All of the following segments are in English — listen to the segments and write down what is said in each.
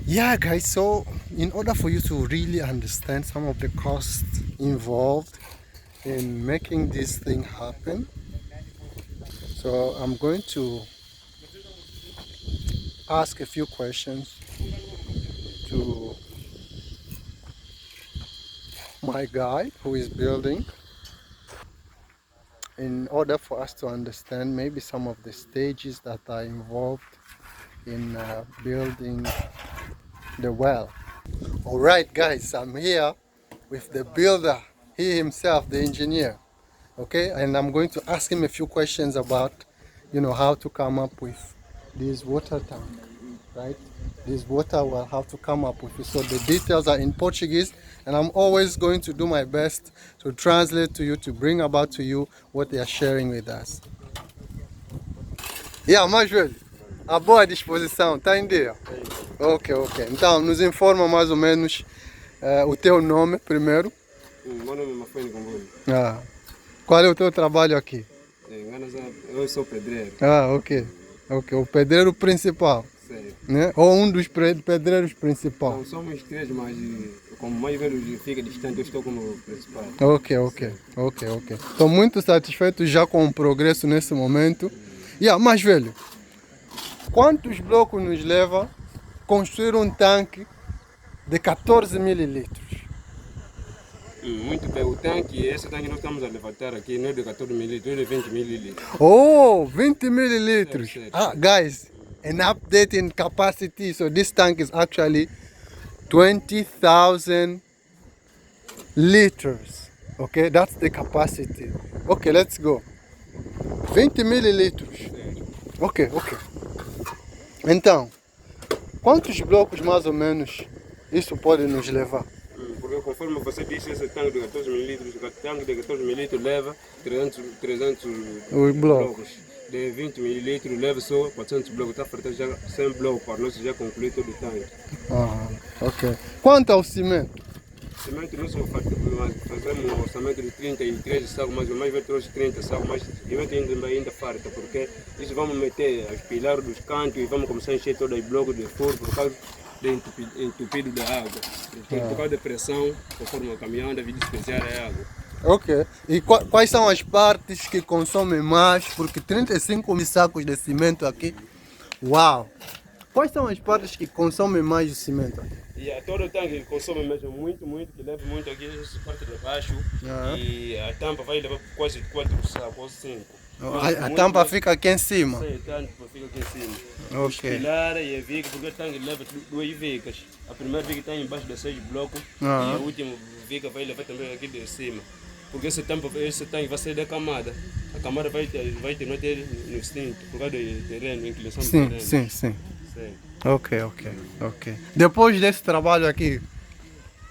Yeah, guys, so in order for you to really understand some of the costs involved in making this thing happen, so I'm going to ask a few questions to my guy who is building in order for us to understand maybe some of the stages that are involved in building the well. All right, guys, I'm here with the builder, he himself, the engineer. Okay, and I'm going to ask him a few questions about, how to come up with this water tank, right? This water well, how to come up with it. So the details are in Portuguese, and I'm always going to do my best to translate to you, to bring about to you what they are sharing with us. Yeah, mais velho, a boa disposição, tá em dia? Ok, ok. Então, nos informa mais ou menos o teu nome primeiro. Meu nome é Mafene Gomboni. Qual é o teu trabalho aqui? Eu sou pedreiro. Ok. Ok, o pedreiro principal, Sério. né? Ou um dos pedreiros principais. Não somos três, mas como mais velho fica distante, eu estou como principal. Ok. Estou muito satisfeito já com o progresso nesse momento. Mais velho, quantos blocos nos leva construir um tanque de 14 mililitros? Muito bem, esse tanque nós estamos a levantar aqui não é de 14 mililitros, é de 20 mililitros. Oh, 20 mililitros. Certo. Guys, an update in capacity. So this tank is actually 20,000 liters. Okay, that's the capacity. Okay, let's go. 20 mililitros. Ok. Então, quantos blocos mais ou menos isso pode nos levar? Porque conforme você disse, esse tanque de 14 mililitros, o tanque de 14 mililitros leva 300 blocos. De 20 mililitros leva só 400 blocos. Está faltando já 100 blocos para nós já concluir todo o tanque. Ok. Quanto ao cimento? Cimento nós fazemos um orçamento de 33 sacos, mas o mais velho trouxe 30 sacos, mas ainda falta, porque isso vamos meter os pilares dos cantos e vamos começar a encher todo o bloco de forno por causa do entupido da água. Por causa da pressão, conforme o caminhão da vida especial é água. Ok. E quais são as partes que consomem mais? Porque 35 mil sacos de cimento aqui. Uau! Quais são as partes que consomem mais o cimento aqui? Todo o tanque consome mesmo muito, que leva muito aqui, essa parte de baixo. E a tampa vai levar quase 4 sacos ou 5. A tampa fica aqui em cima? Sim, a tampa fica aqui em cima. Ok. Os pilares e a viga, porque o tanque leva 2 vigas. A primeira viga está embaixo de 6 blocos e a última viga vai levar também aqui de cima. Porque esse tanque vai sair da camada. A camada vai ter no cinto, por causa do terreno, inclinação do terreno. Sim. Ok. Depois desse trabalho aqui,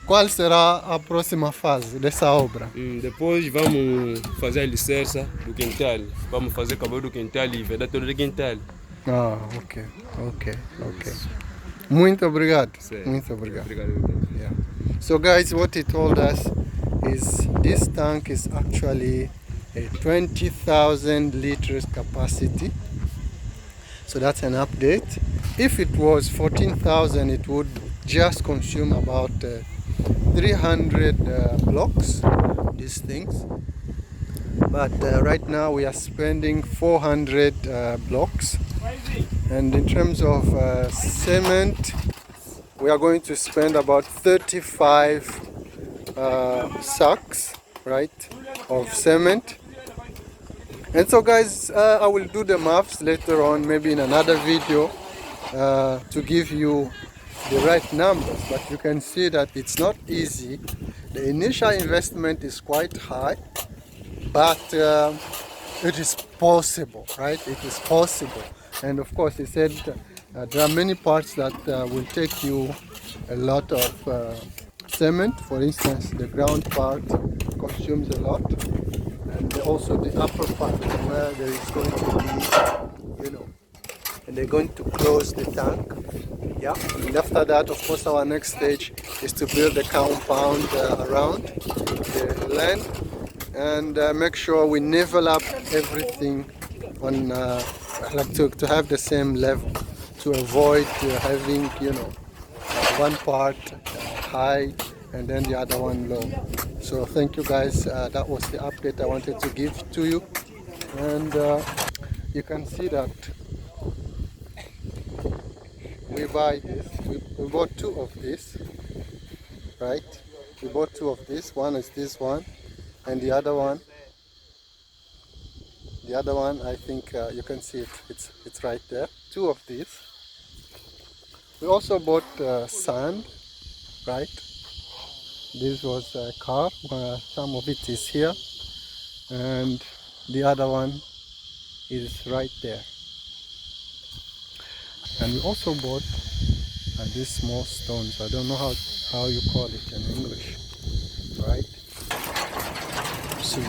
qual será a próxima fase dessa obra? Depois vamos fazer a alicerça do quintal. Vamos fazer o cabelo do quintal e vedar todo o quintal. Ok. Muito obrigado. Certo. Muito obrigado. Obrigado. Yeah. So guys, what he told us is this tank is actually a 20,000 liters capacity. So that's an update. If it was 14,000, it would just consume about 300 blocks, these things. But right now we are spending 400 blocks. And in terms of cement, we are going to spend about 35 sacks, right, of cement. And so guys, I will do the maths later on, maybe in another video, to give you the right numbers. But you can see that it's not easy. The initial investment is quite high, but it is possible, right? It is possible. And of course, he said there are many parts that will take you a lot of cement. For instance, the ground part consumes a lot. And also the upper part where there is going to be, and they're going to close the tank. Yeah, and after that, of course, our next stage is to build a compound around the land and make sure we level up everything on, to have the same level, to avoid having, one part high and then the other one low. So thank you guys, that was the update I wanted to give to you. And you can see that we buy this, we bought two of this, right? We bought two of this. One is this one, and the other one I think you can see it, it's right there. Two of these. We also bought sand, right? This was a car, some of it is here, and the other one is right there. And we also bought these small stones. I don't know how you call it in English, right? So